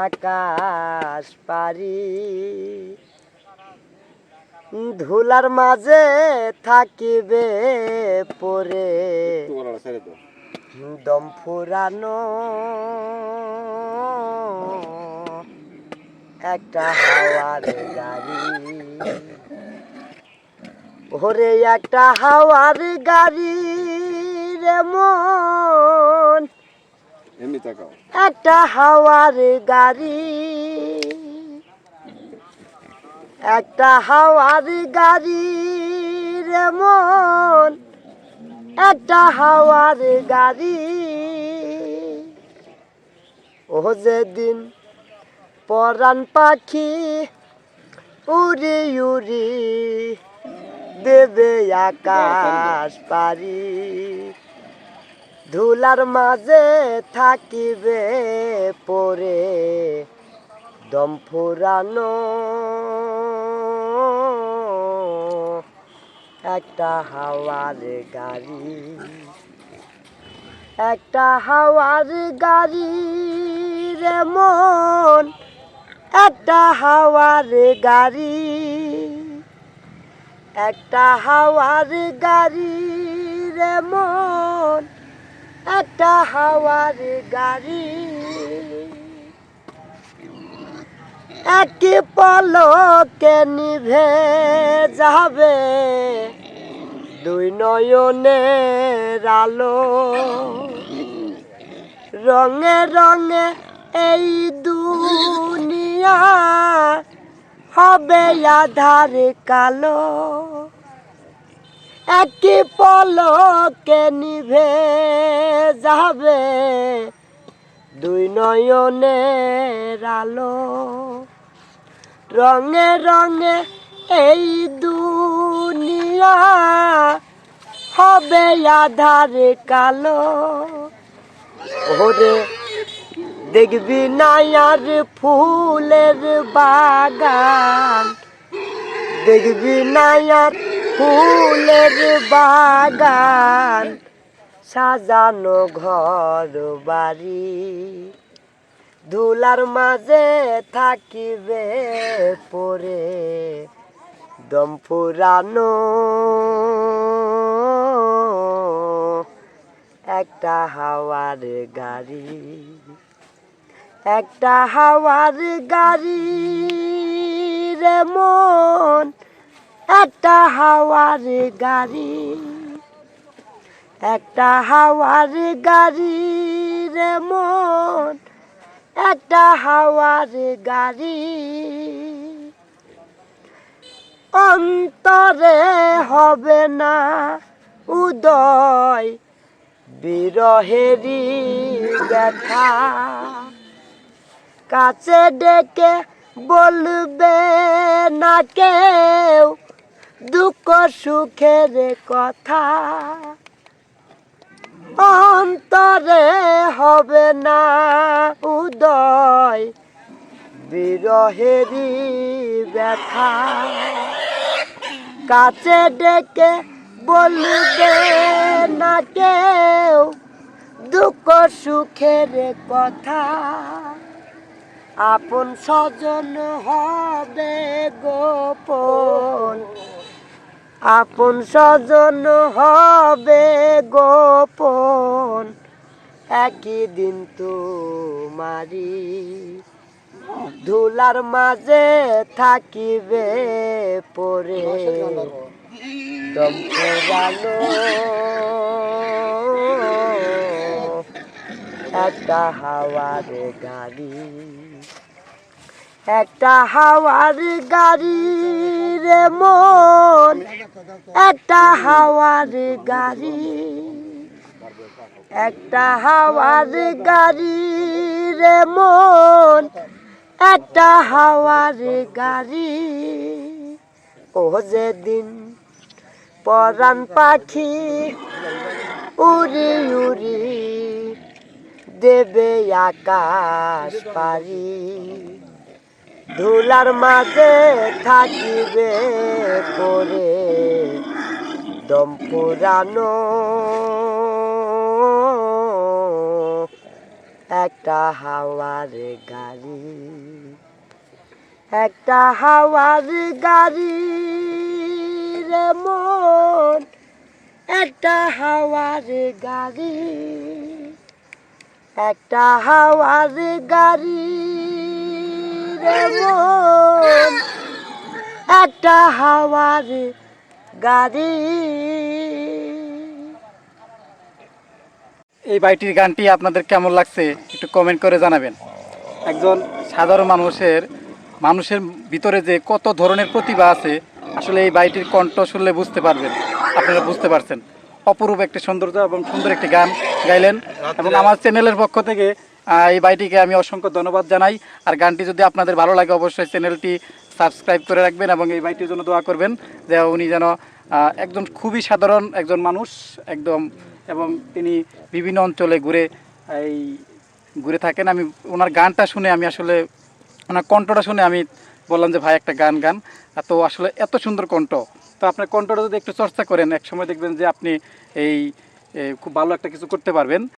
আকাশ পারি ধুলার মাঝে থাকিবে পরে দম ফুরানো একটা হাওয়ার গাড়ি ওরে একটা হাওয়ার গাড়ি রে মন একটা হাওয়ার গাড়ি একটা হাওয়ার গাড়ি রে মন একটা হাওয়ার গাড়ি ও যেদিন পরাণ পাখি উড়ি উড়ি দেবে আকাশ পারি ধুলার মাঝে থাকিবে পরে দম ফুরানো একটা হাওয়ার গাড়ি একটা হাওয়ার গাড়ি রে মন একটা হাওয়ার গাড়ি একটা হাওয়ার গাড়ি রে মন একটা হাওয়ার গাড়ি এক পলকে নিভে যাবে দুই নয়নের আলো রঙে রঙে এই দুনিয়া হবে আধার কালো এক পলকে নিভে যাবে দুই নয়নের আলো রঙে রঙে এই দুনিয়া হবে আধার কালো ওরে দেখবি না আর ফুলের বাগান দেখবি না আর ফুলের বাগান সাজানো ঘর বাড়ি ধুলার মাঝে থাকিবে পরে দম ফুরানো একটা হাওয়ার গাড়ি একটা হাওয়ার গাড়ি রে মন একটা হাওয়ার গাড়ি একটা হাওয়ার গাড়ি রে মন একটা হাওয়ার গাড়ি অন্তরে হবে না উদয় বিরহেরি ব্যথা কাছে ডেকে বলবে না কেউ দুঃখ সুখের কথা অন্তরে হবে না উদয় বিরহেরি ব্যথা কাছে ডেকে বলবে না কেউ দুঃখ সুখের কথা আপন স্বজন হবে গোপন আপন স্বজন হবে গোপন একই দিন তোমারি ধুলার মাঝে থাকিবে পরে দম ফুরানো একটা হাওয়ার গাড়ি একটা হাওয়ার গাড়ি রে মন একটা হাওয়ার গাড়ি একটা হাওয়ার গাড়ি রে মন একটা হাওয়ার গাড়ি ও যেদিন পরাণ পাখি উড়ি উড়ি দেবে আকাশ পারি ধুলার মাঝে থাকিবে পরে দম ফুরানো এক একটা হাওয়ার গাড়ি, একটা হাওয়ার গাড়ি রে মন, একটা হাওয়ার গাড়ি, একটা হাওয়ার গাড়ি রে মন, একটা হাওয়ার গাড়ি। এই বাইটির গানটি আপনাদের কেমন লাগছে একটু কমেন্ট করে জানাবেন। একজন সাধারণ মানুষের ভিতরে যে কত ধরনের প্রতিভা আছে আসলে এই বাইটির কণ্ঠ শুনলে বুঝতে পারবেন, আপনারা বুঝতে পারছেন। অপরূপ একটি সৌন্দর্য এবং সুন্দর একটি গান গাইলেন এবং আমার চ্যানেলের পক্ষ থেকে এই বাইটিকে আমি অসংখ্য ধন্যবাদ জানাই। আর গানটি যদি আপনাদের ভালো লাগে অবশ্যই চ্যানেলটি সাবস্ক্রাইব করে রাখবেন এবং এই বাইটির জন্য দোয়া করবেন যে উনি যেন একজন খুবই সাধারণ একজন মানুষ একদম, এবং তিনি বিভিন্ন অঞ্চলে ঘুরে থাকেন। আমি ওনার গানটা শুনে আমি আসলে ওনার কণ্ঠটা শুনে আমি বললাম যে ভাই একটা গান তো আসলে এত সুন্দর কণ্ঠ। তো আপনার কণ্ঠটা যদি একটু চর্চা করেন এক সময় দেখবেন যে আপনি খুব ভালো একটা কিছু করতে পারবেন।